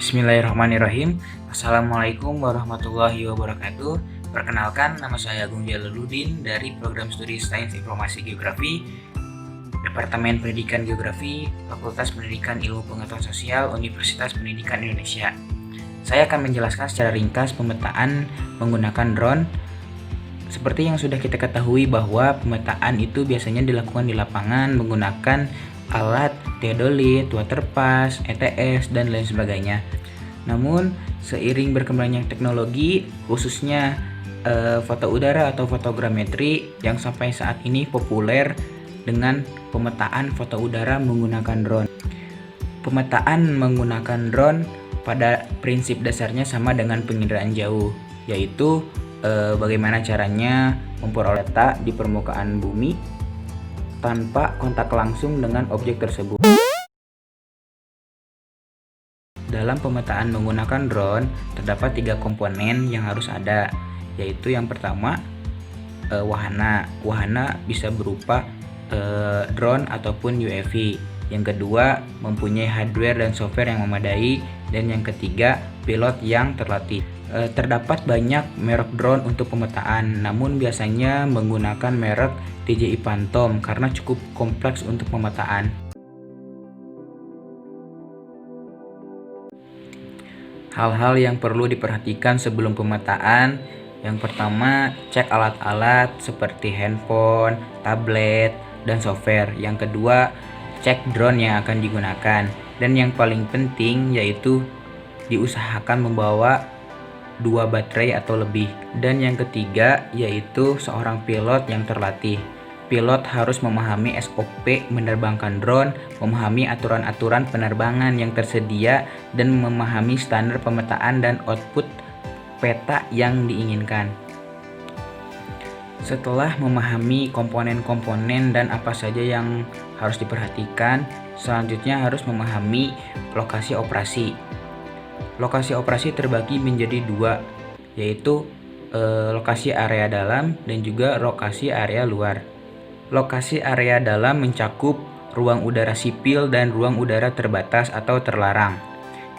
Bismillahirrahmanirrahim. Assalamualaikum warahmatullahi wabarakatuh. Perkenalkan, nama saya Agung Jalaluddin dari Program Studi Sains Informasi Geografi, Departemen Pendidikan Geografi, Fakultas Pendidikan Ilmu Pengetahuan Sosial, Universitas Pendidikan Indonesia. Saya akan menjelaskan secara ringkas pemetaan menggunakan drone. Seperti yang sudah kita ketahui bahwa pemetaan itu biasanya dilakukan di lapangan menggunakan alat teodolit, waterpass, ETS, dan lain sebagainya. Namun, seiring berkembangnya teknologi, khususnya foto udara atau fotogrametri yang sampai saat ini populer dengan pemetaan foto udara menggunakan drone. Pemetaan menggunakan drone pada prinsip dasarnya sama dengan penginderaan jauh, yaitu bagaimana caranya memperoleh data di permukaan bumi tanpa kontak langsung dengan objek tersebut. Dalam pemetaan menggunakan drone, terdapat 3 komponen yang harus ada, yaitu yang pertama, wahana. Wahana bisa berupa drone ataupun UAV. Yang kedua, mempunyai hardware dan software yang memadai. Dan yang ketiga, pilot yang terlatih. Terdapat banyak merek drone untuk pemetaan, namun biasanya menggunakan merek DJI Phantom karena cukup kompleks untuk pemetaan. Hal-hal yang perlu diperhatikan sebelum pemetaan, yang pertama, cek alat-alat seperti handphone, tablet, dan software. Yang kedua, cek drone yang akan digunakan. Dan yang paling penting yaitu diusahakan membawa 2 baterai atau lebih. Dan yang ketiga yaitu seorang pilot yang terlatih. Pilot harus memahami SOP menerbangkan drone, memahami aturan-aturan penerbangan yang tersedia, dan memahami standar pemetaan dan output peta yang diinginkan. Setelah memahami komponen-komponen dan apa saja yang harus diperhatikan, selanjutnya harus memahami lokasi operasi. Lokasi operasi terbagi menjadi 2, yaitu lokasi area dalam dan juga lokasi area luar. Lokasi area dalam mencakup ruang udara sipil dan ruang udara terbatas atau terlarang.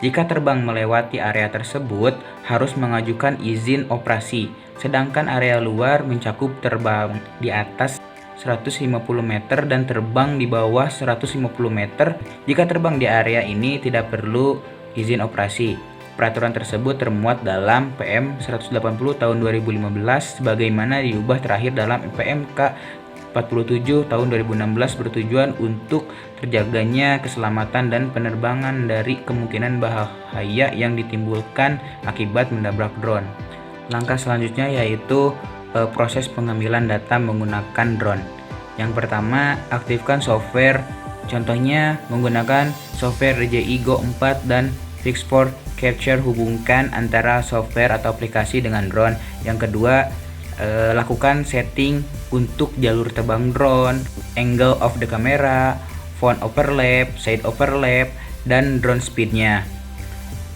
Jika terbang melewati area tersebut, harus mengajukan izin operasi. Sedangkan area luar mencakup terbang di atas 150 meter dan terbang di bawah 150 meter. Jika terbang di area ini tidak perlu izin operasi. Peraturan tersebut termuat dalam PM 180 tahun 2015 sebagaimana diubah terakhir dalam PMK 47 tahun 2016 bertujuan untuk terjaganya keselamatan dan penerbangan dari kemungkinan bahaya yang ditimbulkan akibat menabrak drone. Langkah selanjutnya yaitu proses pengambilan data menggunakan drone. Yang pertama, aktifkan software. Contohnya menggunakan software DJI Go 4 dan Fix4 Capture. Hubungkan antara software atau aplikasi dengan drone. Yang kedua, lakukan setting untuk jalur terbang drone, angle of the camera, font overlap, side overlap, dan drone speednya.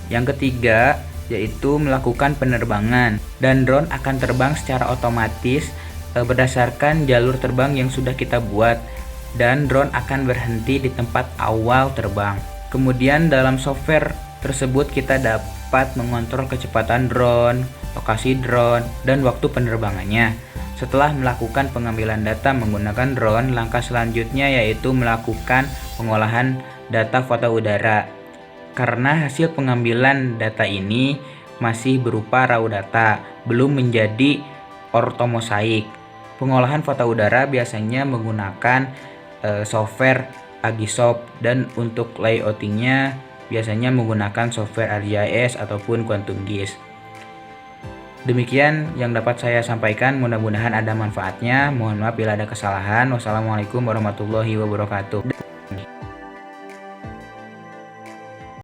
Yang ketiga yaitu melakukan penerbangan, dan drone akan terbang secara otomatis berdasarkan jalur terbang yang sudah kita buat, dan drone akan berhenti di tempat awal terbang. Kemudian dalam software tersebut kita dapat mengontrol kecepatan drone, lokasi drone, dan waktu penerbangannya. Setelah melakukan pengambilan data menggunakan drone, langkah selanjutnya yaitu melakukan pengolahan data foto udara. Karena hasil pengambilan data ini masih berupa raw data, belum menjadi ortomosaik. Pengolahan foto udara biasanya menggunakan software Agisoft, dan untuk layoutingnya biasanya menggunakan software ArcGIS ataupun QuantumGIS. Demikian yang dapat saya sampaikan, mudah-mudahan ada manfaatnya. Mohon maaf bila ada kesalahan. Wassalamualaikum warahmatullahi wabarakatuh.